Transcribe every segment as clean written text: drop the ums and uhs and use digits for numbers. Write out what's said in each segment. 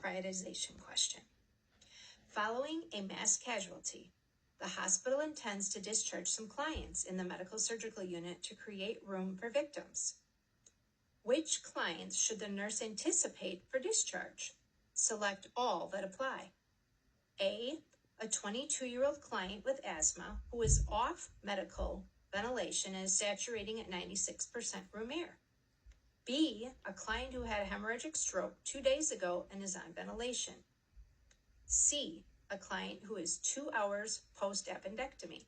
prioritization question. Following a mass casualty, the hospital intends to discharge some clients in the medical surgical unit to create room for victims. Which clients should the nurse anticipate for discharge? Select all that apply. A 22-year-old client with asthma who is off medical ventilation and is saturating at 96% room air. B, a client who had a hemorrhagic stroke 2 days ago and is on ventilation. C, a client who is 2 hours post-appendectomy.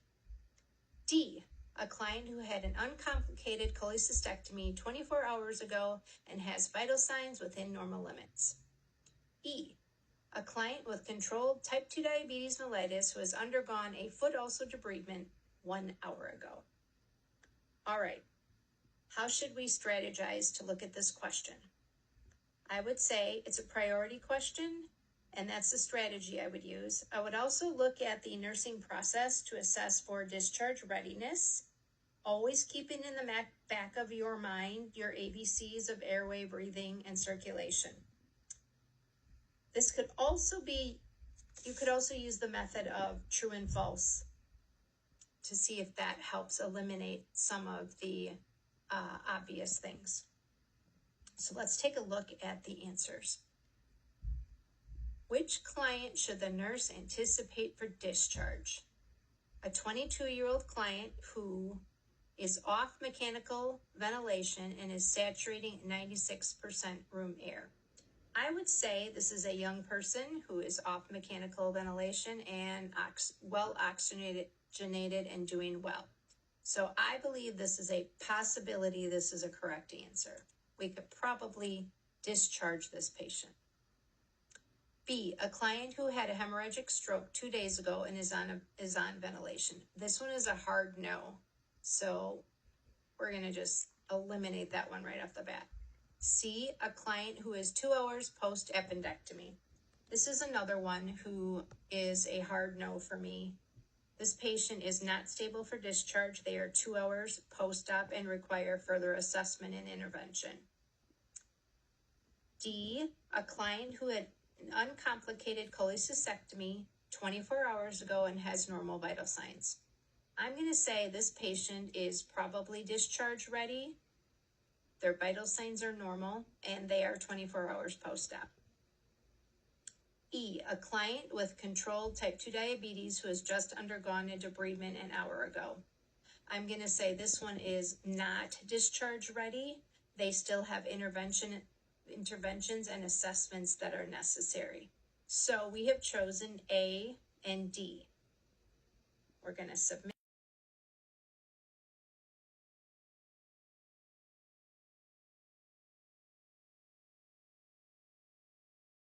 D, a client who had an uncomplicated cholecystectomy 24 hours ago and has vital signs within normal limits. E, a client with controlled type 2 diabetes mellitus who has undergone a foot ulcer debridement 1 hour ago. All right, how should we strategize to look at this question? I would say it's a priority question, and that's the strategy I would use. I would also look at the nursing process to assess for discharge readiness, always keeping in the back of your mind your ABCs of airway, breathing, and circulation. This could also be, you could also use the method of true and false to see if that helps eliminate some of the obvious things. So let's take a look at the answers. Which client should the nurse anticipate for discharge? A 22-year-old client who is off mechanical ventilation and is saturating 96% room air. I would say this is a young person who is off mechanical ventilation and well oxygenated and doing well. So I believe this is a possibility. This is a correct answer. We could probably discharge this patient. B, a client who had a hemorrhagic stroke 2 days ago and is on ventilation. This one is a hard no. So we're going to just eliminate that one right off the bat. C, a client who is 2 hours post-appendectomy. This is another one who is a hard no for me. This patient is not stable for discharge. They are 2 hours post-op and require further assessment and intervention. D, a client who had an uncomplicated cholecystectomy 24 hours ago and has normal vital signs. I'm going to say this patient is probably discharge ready. Their vital signs are normal and they are 24 hours post-op. E, a client with controlled type 2 diabetes who has just undergone a debridement an hour ago. I'm going to say this one is not discharge ready. They still have interventions and assessments that are necessary. So we have chosen A and D. We're going to submit.